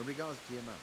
Regards to your mum.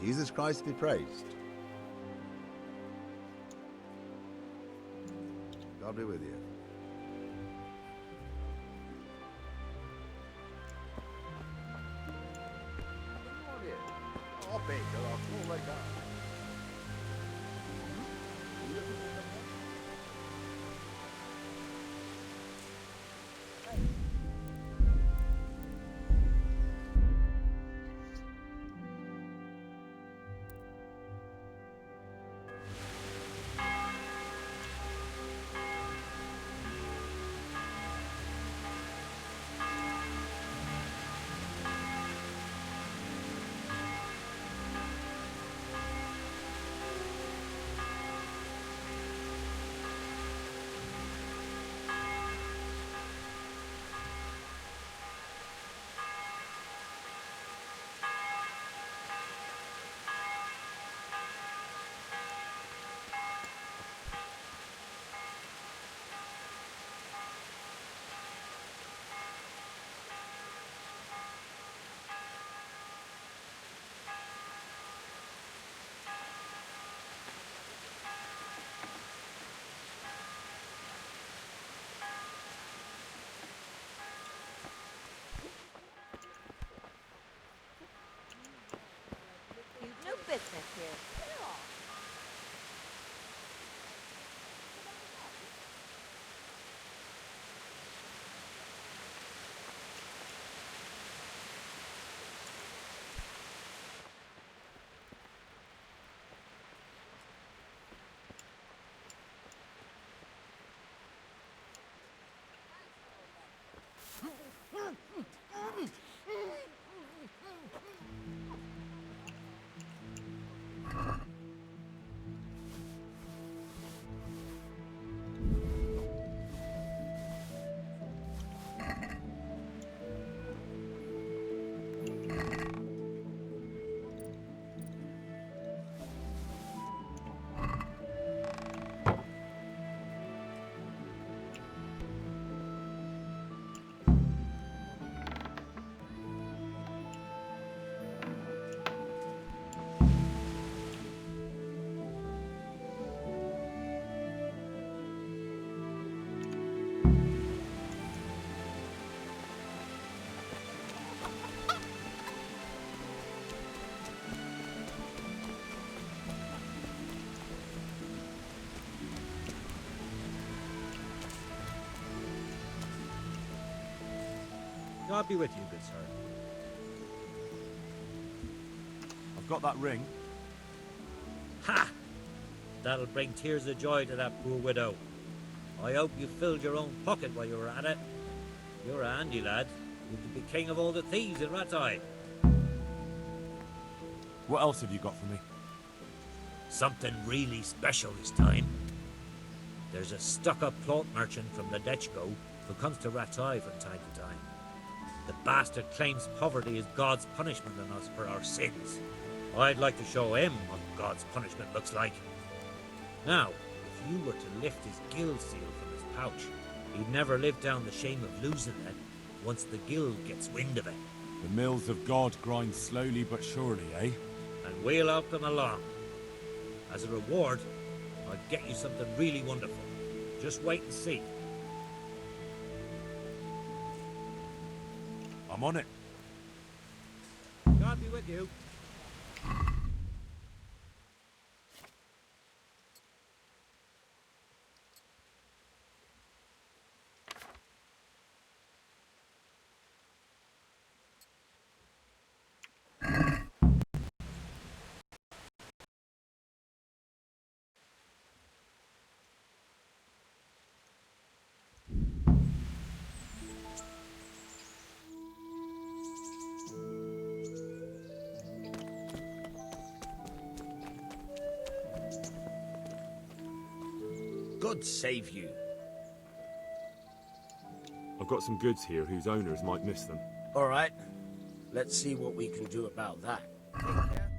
Jesus Christ be praised. God be with you. God be with you, good sir. I've got that ring. Ha! That'll bring tears of joy to that poor widow. I hope you filled your own pocket while you were at it. You're a handy lad. You could be king of all the thieves in Rattay. What else have you got for me? Something really special this time. There's a stuck-up plot merchant from the Dechko who comes to Rattay from time to time. The bastard claims poverty is God's punishment on us for our sins. I'd like to show him what God's punishment looks like. Now, if you were to lift his guild seal from his pouch, he'd never live down the shame of losing it once the guild gets wind of it. The mills of God grind slowly but surely, eh? And we'll help them along. As a reward, I'll get you something really wonderful. Just wait and see. I'm on it. God be with you. God save you. I've got some goods here whose owners might miss them. All right. Let's see what we can do about that. Take care.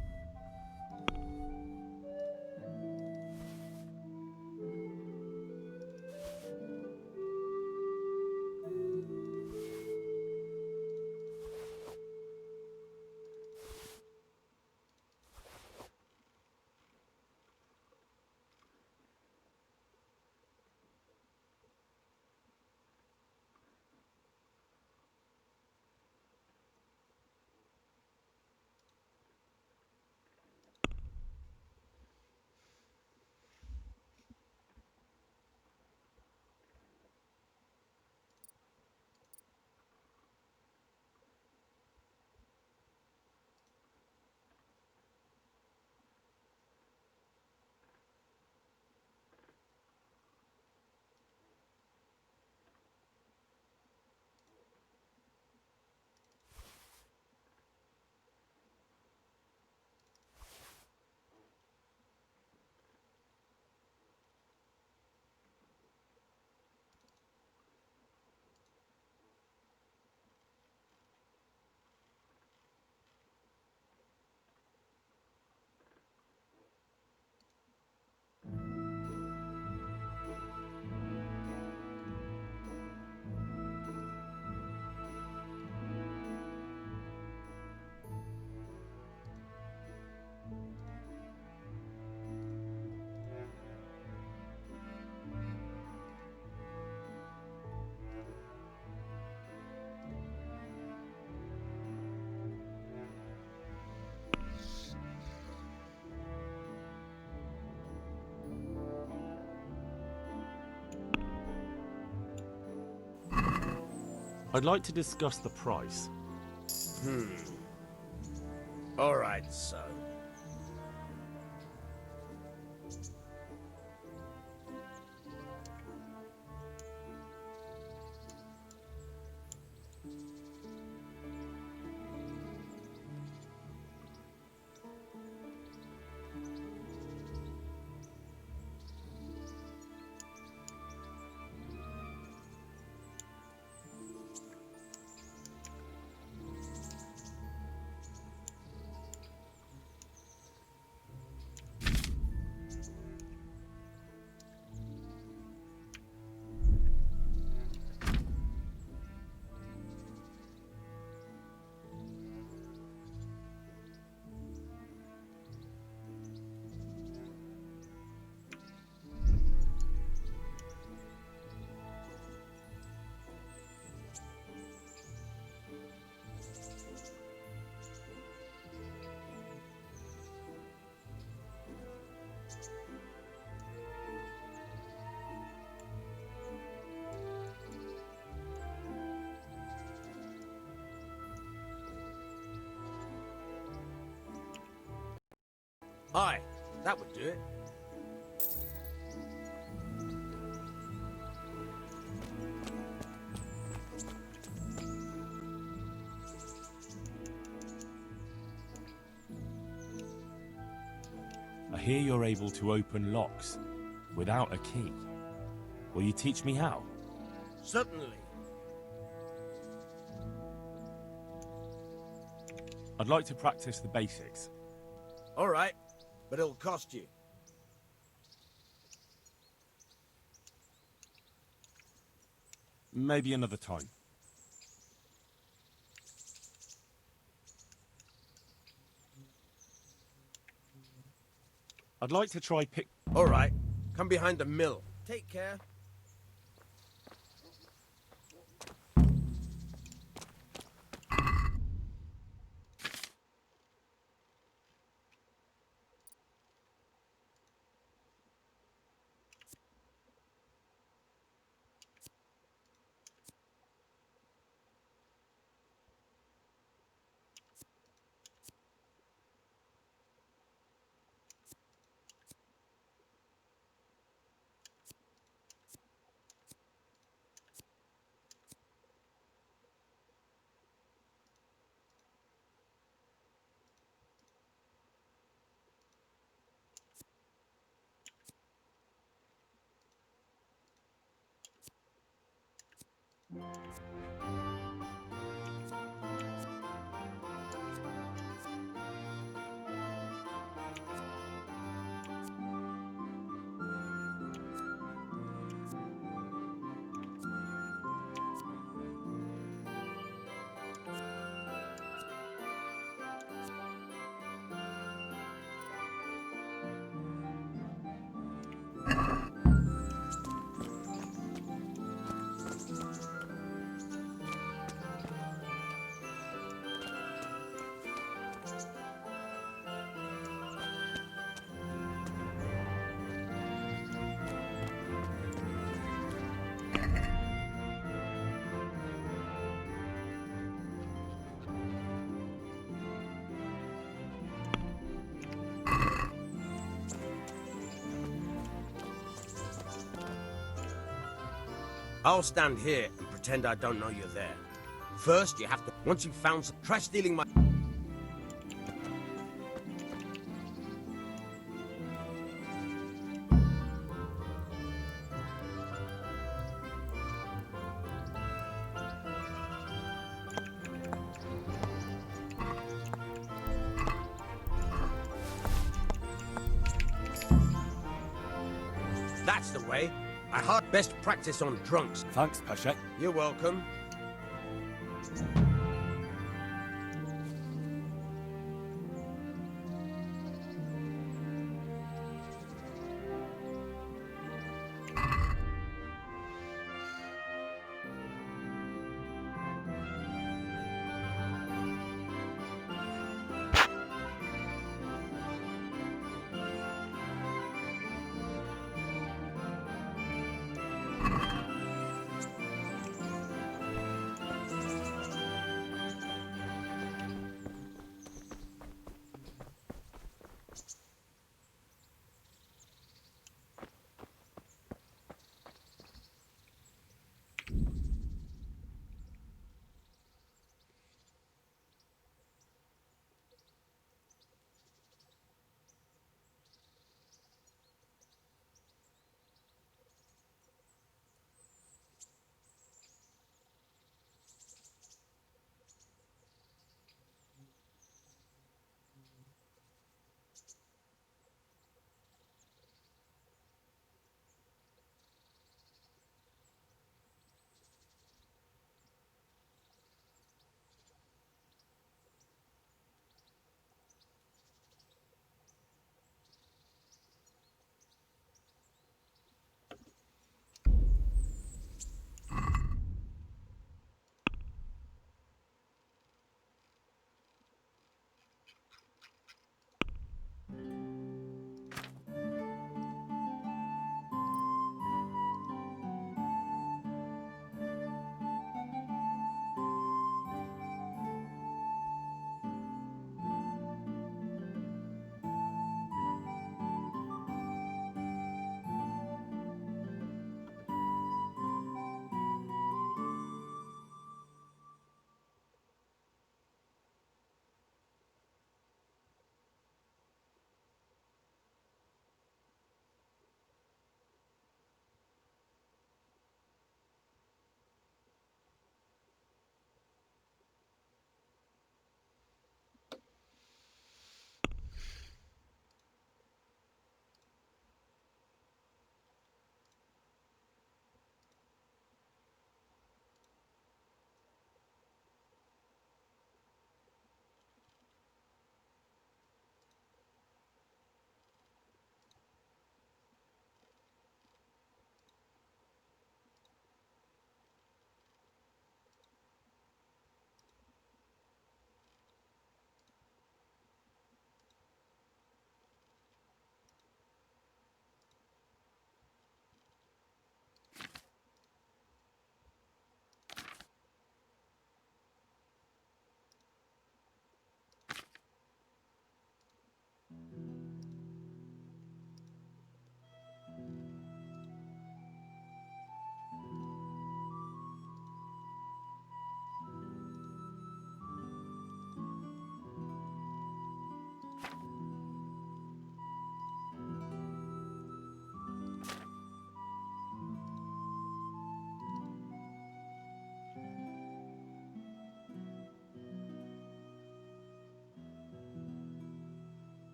I'd like to discuss the price. All right, so. Aye, that would do it. I hear you're able to open locks without a key. Will you teach me how? Certainly. I'd like to practice the basics. All right, but it'll cost you. Maybe another time. I'd like to try pick... All right, come behind the mill. Take care. I'll stand here and pretend I don't know you're there. First, you have to... Once you've found some... Try stealing my... That's the way. I heard best practice on drunks. Thanks, Pasha. You're welcome.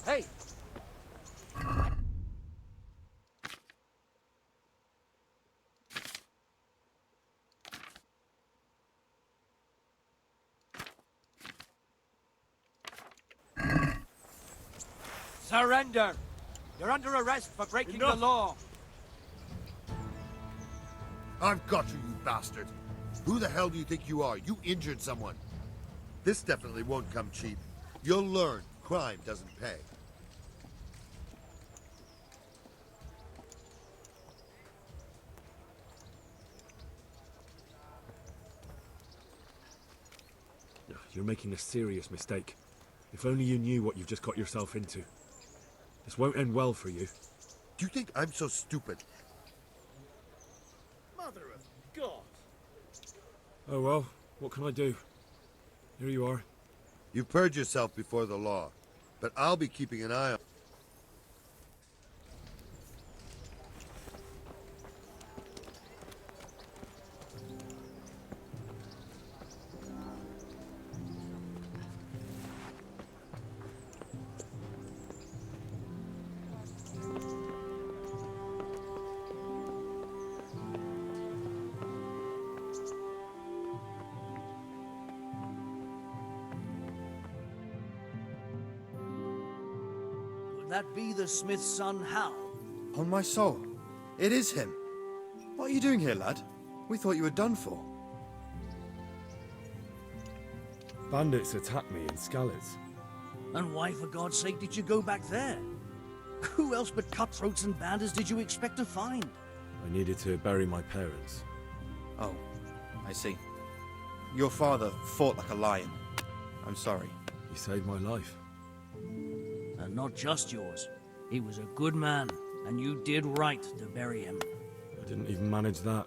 Hey! Surrender! You're under arrest for breaking the law. I've got you, you bastard. Who the hell do you think you are? You injured someone. This definitely won't come cheap. You'll learn crime doesn't pay. You're making a serious mistake. If only you knew what you've just got yourself into. This won't end well for you. Do you think I'm so stupid? Mother of God! Oh well, what can I do? Here you are. You've purged yourself before the law, but I'll be keeping an eye on. Could that be the smith's son, Hal? On my soul, it is him. What are you doing here, lad? We thought you were done for. Bandits attacked me in Scalets. And why, for God's sake, did you go back there? Who else but cutthroats and bandits did you expect to find? I needed to bury my parents. Oh, I see. Your father fought like a lion. I'm sorry. He saved my life. And not just yours. He was a good man, and you did right to bury him. I didn't even manage that.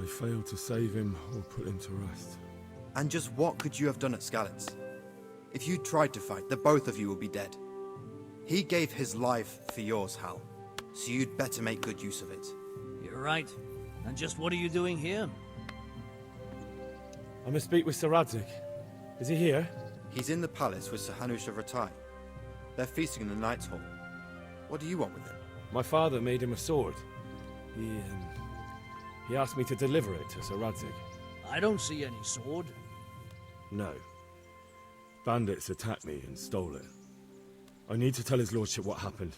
I failed to save him or put him to rest. And just what could you have done at Scalets? If you tried to fight, the both of you would be dead. He gave his life for yours, Hal. So you'd better make good use of it. You're right. And just what are you doing here? I must speak with Sir Radzig. Is he here? He's in the palace with Sir Hanush of Ratai. They're feasting in the Knight's Hall. What do you want with him? My father made him a sword. He asked me to deliver it to Sir Radzig. I don't see any sword. No. Bandits attacked me and stole it. I need to tell his lordship what happened.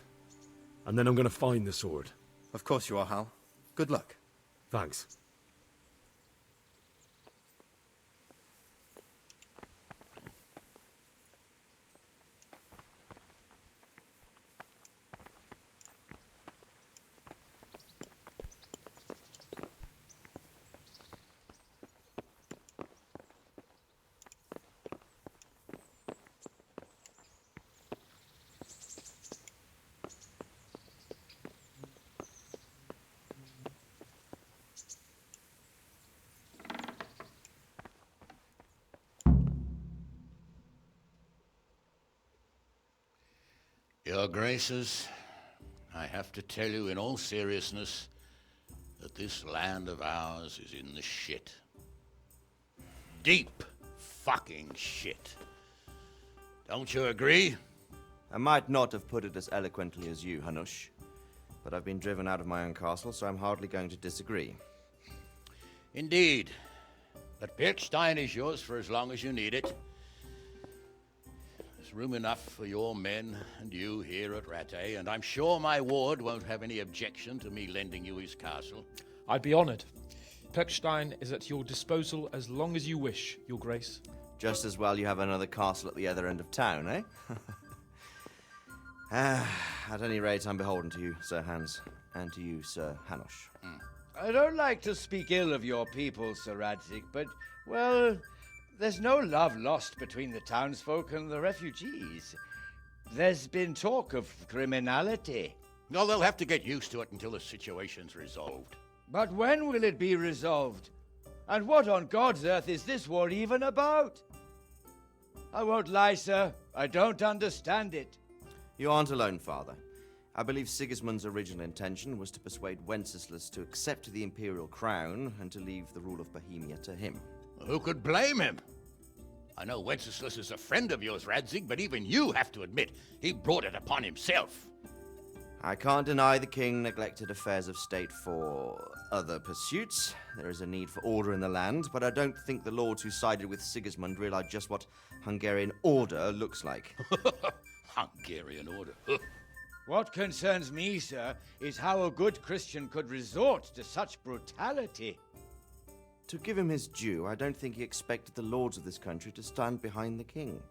And then I'm going to find the sword. Of course you are, Hal. Good luck. Thanks. Your Graces, I have to tell you in all seriousness that this land of ours is in the shit. Deep fucking shit. Don't you agree? I might not have put it as eloquently as you, Hanush, but I've been driven out of my own castle, so I'm hardly going to disagree. Indeed. But Birkstein is yours for as long as you need it. There's room enough for your men and you here at Rattay, and I'm sure my ward won't have any objection to me lending you his castle. I'd be honored. Pechstein is at your disposal as long as you wish, Your Grace. Just as well you have another castle at the other end of town, eh? At any rate, I'm beholden to you, Sir Hans, and to you, Sir Hanush. I don't like to speak ill of your people, Sir Radzig, but, well, there's no love lost between the townsfolk and the refugees. There's been talk of criminality. No, they'll have to get used to it until the situation's resolved. But when will it be resolved? And what on God's earth is this war even about? I won't lie, sir. I don't understand it. You aren't alone, Father. I believe Sigismund's original intention was to persuade Wenceslas to accept the imperial crown and to leave the rule of Bohemia to him. Who could blame him? I know Wenceslas is a friend of yours, Radzig, but even you have to admit he brought it upon himself. I can't deny the king neglected affairs of state for other pursuits. There is a need for order in the land, but I don't think the lords who sided with Sigismund realized just what Hungarian order looks like. Hungarian order. What concerns me, sir, is how a good Christian could resort to such brutality. To give him his due, I don't think he expected the lords of this country to stand behind the king.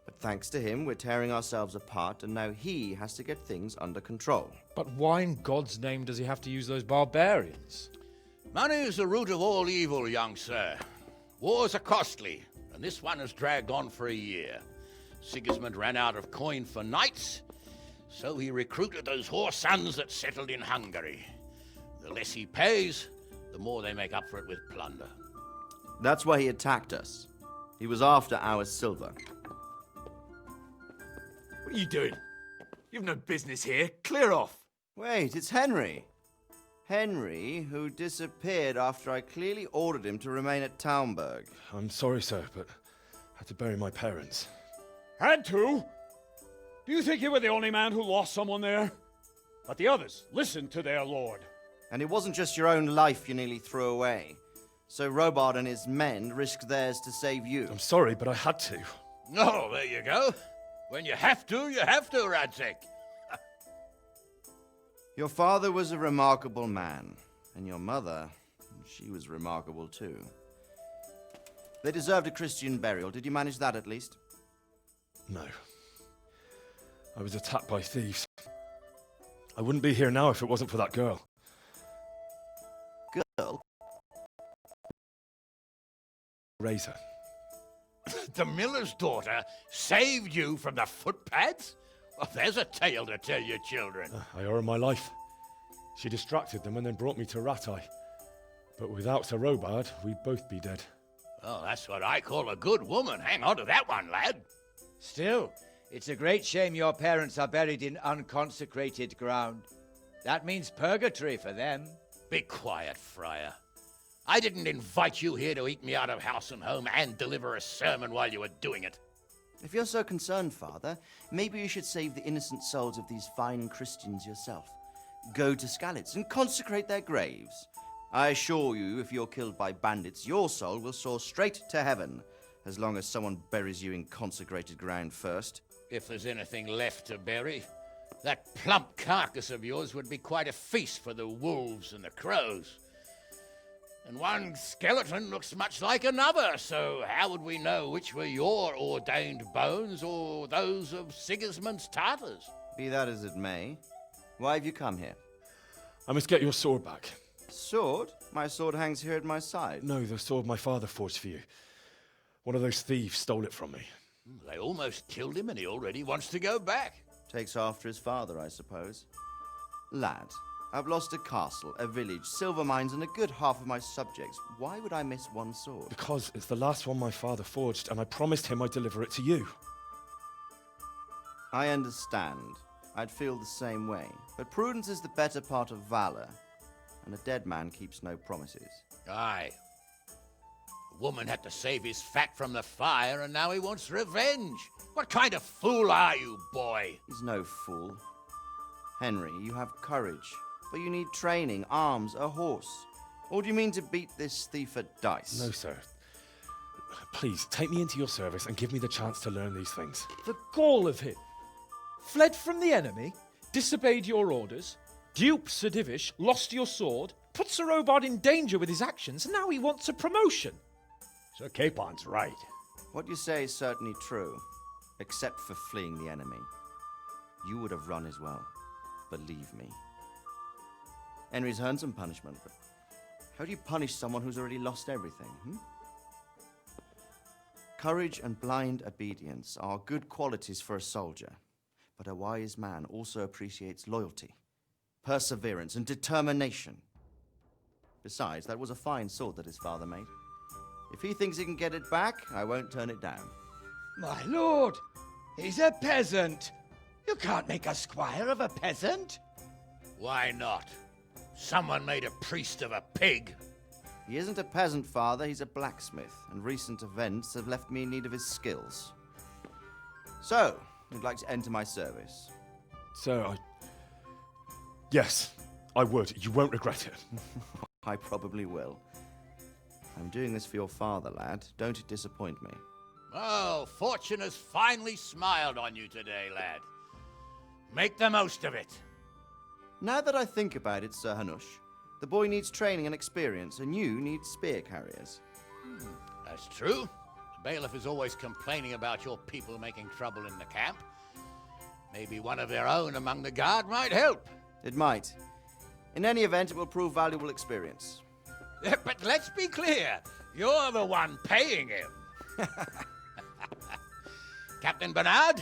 But thanks to him, we're tearing ourselves apart, and now he has to get things under control. But why in God's name does he have to use those barbarians? Money is the root of all evil, young sir. Wars are costly, and this one has dragged on for a year. Sigismund ran out of coin for knights, so he recruited those whore sons that settled in Hungary. The less he pays, the more they make up for it with plunder. That's why he attacked us. He was after our silver. What are you doing? You've no business here. Clear off. Wait, it's Henry. Henry, who disappeared after I clearly ordered him to remain at Taunberg. I'm sorry, sir, but I had to bury my parents. Had to? Do you think you were the only man who lost someone there? But the others listened to their lord. And it wasn't just your own life you nearly threw away. So Robard and his men risked theirs to save you. I'm sorry, but I had to. Oh, there you go. When you have to, Radzig. Your father was a remarkable man, and your mother, she was remarkable too. They deserved a Christian burial. Did you manage that at least? No. I was attacked by thieves. I wouldn't be here now if it wasn't for that girl. Girl? Razor. The miller's daughter saved you from the footpads? Well, there's a tale to tell your children. I owe her my life. She distracted them and then brought me to Ratai. But without Sir Robard, we'd both be dead. Oh, that's what I call a good woman. Hang on to that one, lad. Still, it's a great shame your parents are buried in unconsecrated ground. That means purgatory for them. Be quiet, friar. I didn't invite you here to eat me out of house and home and deliver a sermon while you were doing it. If you're so concerned, Father, maybe you should save the innocent souls of these fine Christians yourself. Go to Skalitz and consecrate their graves. I assure you, if you're killed by bandits, your soul will soar straight to heaven, as long as someone buries you in consecrated ground first. If there's anything left to bury, that plump carcass of yours would be quite a feast for the wolves and the crows. And one skeleton looks much like another, so how would we know which were your ordained bones or those of Sigismund's Tartars? Be that as it may, why have you come here? I must get your sword back. Sword? My sword hangs here at my side. No, the sword my father forged for you. One of those thieves stole it from me. They almost killed him and he already wants to go back. Takes after his father, I suppose. Lad, I've lost a castle, a village, silver mines, and a good half of my subjects. Why would I miss one sword? Because it's the last one my father forged, and I promised him I'd deliver it to you. I understand. I'd feel the same way. But prudence is the better part of valor, and a dead man keeps no promises. Aye. The woman had to save his fat from the fire, and now he wants revenge. What kind of fool are you, boy? He's no fool. Henry, you have courage, but you need training, arms, a horse. Or do you mean to beat this thief at dice? No, sir. Please, take me into your service and give me the chance to learn these things. The gall of him. Fled from the enemy, disobeyed your orders, duped Sir Divish, lost your sword, put Sir Robard in danger with his actions, and now he wants a promotion. Sir Capon's right. What you say is certainly true, except for fleeing the enemy. You would have run as well, believe me. Henry's earned some punishment, but how do you punish someone who's already lost everything, Courage and blind obedience are good qualities for a soldier, but a wise man also appreciates loyalty, perseverance, and determination. Besides, that was a fine sword that his father made. If he thinks he can get it back, I won't turn it down. My lord, he's a peasant. You can't make a squire of a peasant. Why not? Someone made a priest of a pig. He isn't a peasant, Father, he's a blacksmith, and recent events have left me in need of his skills. So, you'd like to enter my service? Sir, Yes, I would. You won't regret it. I probably will. I'm doing this for your father, lad. Don't it disappoint me. Oh, fortune has finally smiled on you today, lad. Make the most of it. Now that I think about it, Sir Hanush, the boy needs training and experience, and you need spear carriers. That's true. The bailiff is always complaining about your people making trouble in the camp. Maybe one of their own among the guard might help. It might. In any event, it will prove valuable experience. But let's be clear. You're the one paying him. Captain Bernard,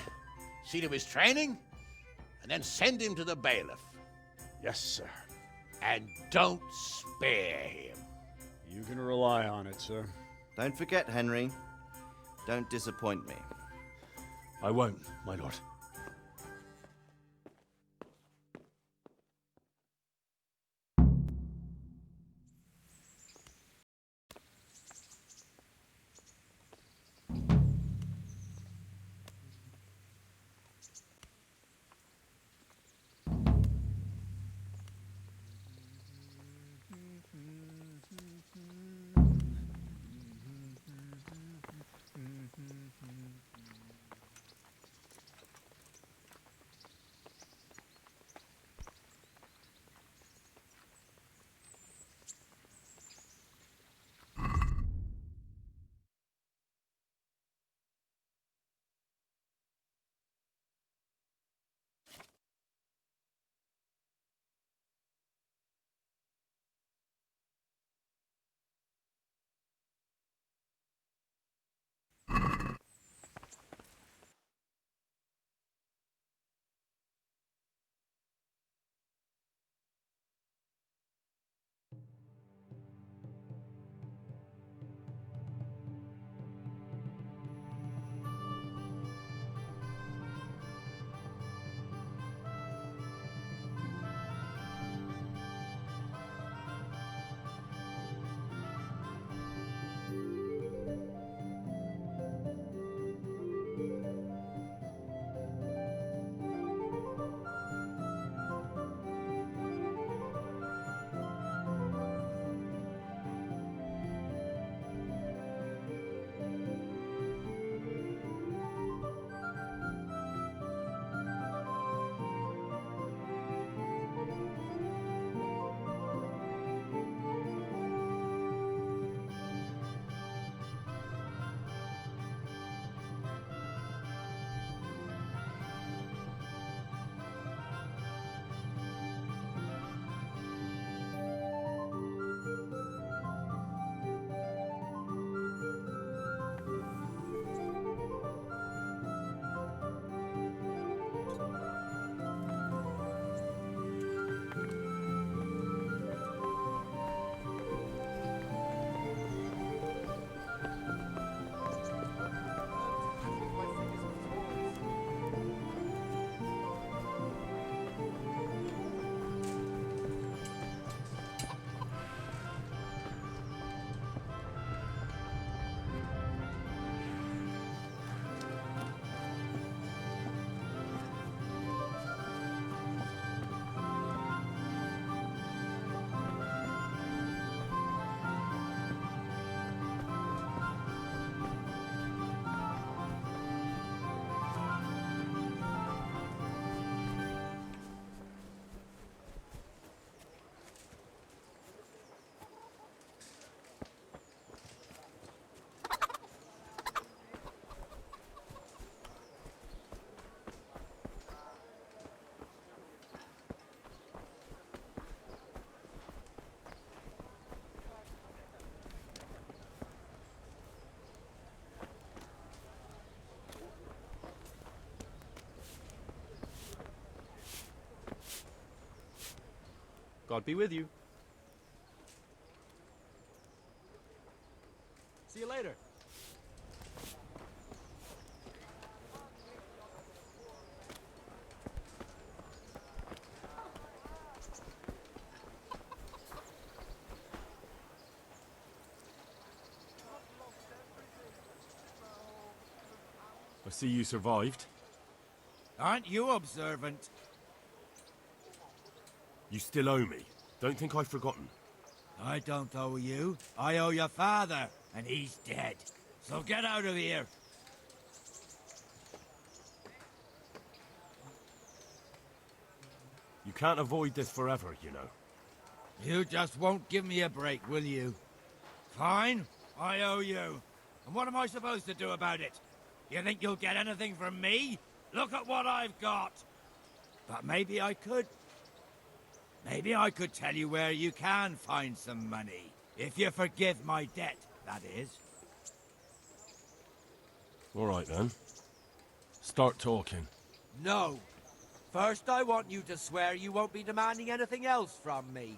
see to his training, and then send him to the bailiff. Yes, sir. And don't spare him. You can rely on it, sir. Don't forget, Henry. Don't disappoint me. I won't, my lord. God be with you. See you later. I see you survived. Aren't you observant? You still owe me. Don't think I've forgotten. I don't owe you. I owe your father, and he's dead. So get out of here. You can't avoid this forever, you know. You just won't give me a break, will you? Fine, I owe you. And what am I supposed to do about it? You think you'll get anything from me? Look at what I've got. But maybe I could. Maybe I could tell you where you can find some money. If you forgive my debt, that is. All right, then. Start talking. No. First, I want you to swear you won't be demanding anything else from me.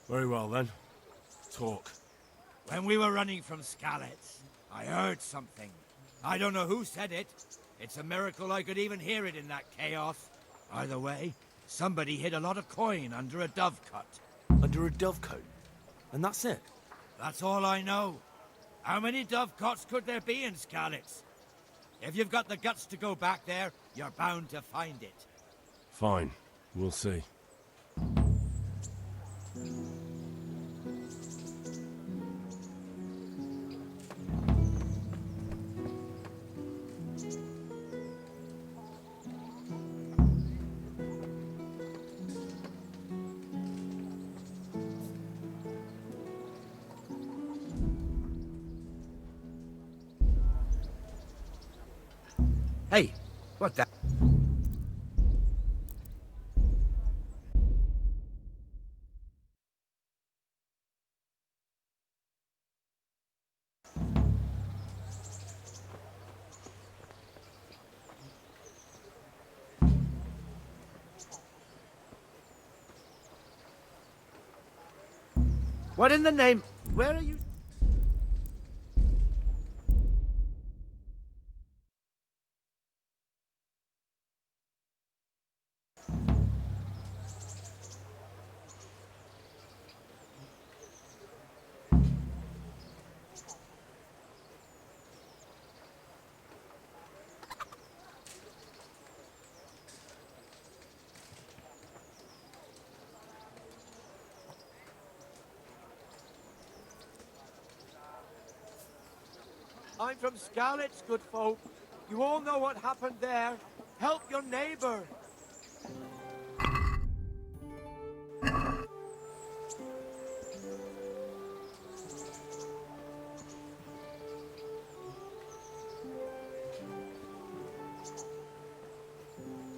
Very well, then. Talk. When we were running from Skalitz, I heard something. I don't know who said it. It's a miracle I could even hear it in that chaos. Either way, somebody hid a lot of coin under a dovecote. Under a dovecote? And that's it? That's all I know. How many dovecotes could there be in Skalitz? If you've got the guts to go back there, you're bound to find it. Fine. We'll see. Hey, what the... What in the name... Where are you... I'm from Skalitz, good folk. You all know what happened there. Help your neighbor.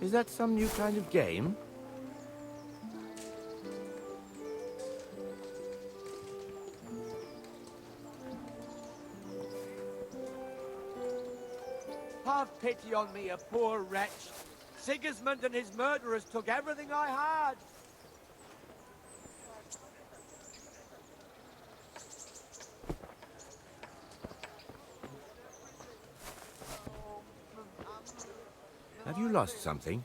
Is that some new kind of game? Have pity on me, a poor wretch. Sigismund and his murderers took everything I had. Have you lost something?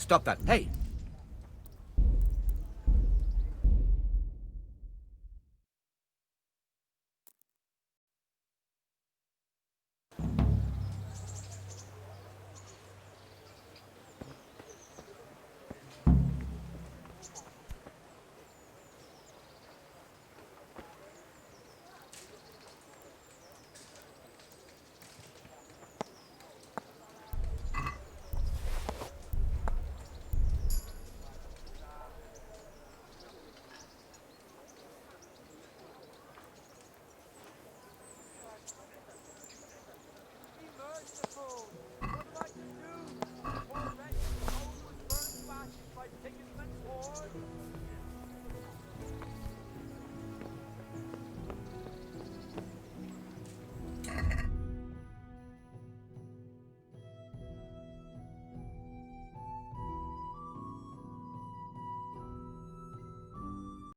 Stop that. Hey,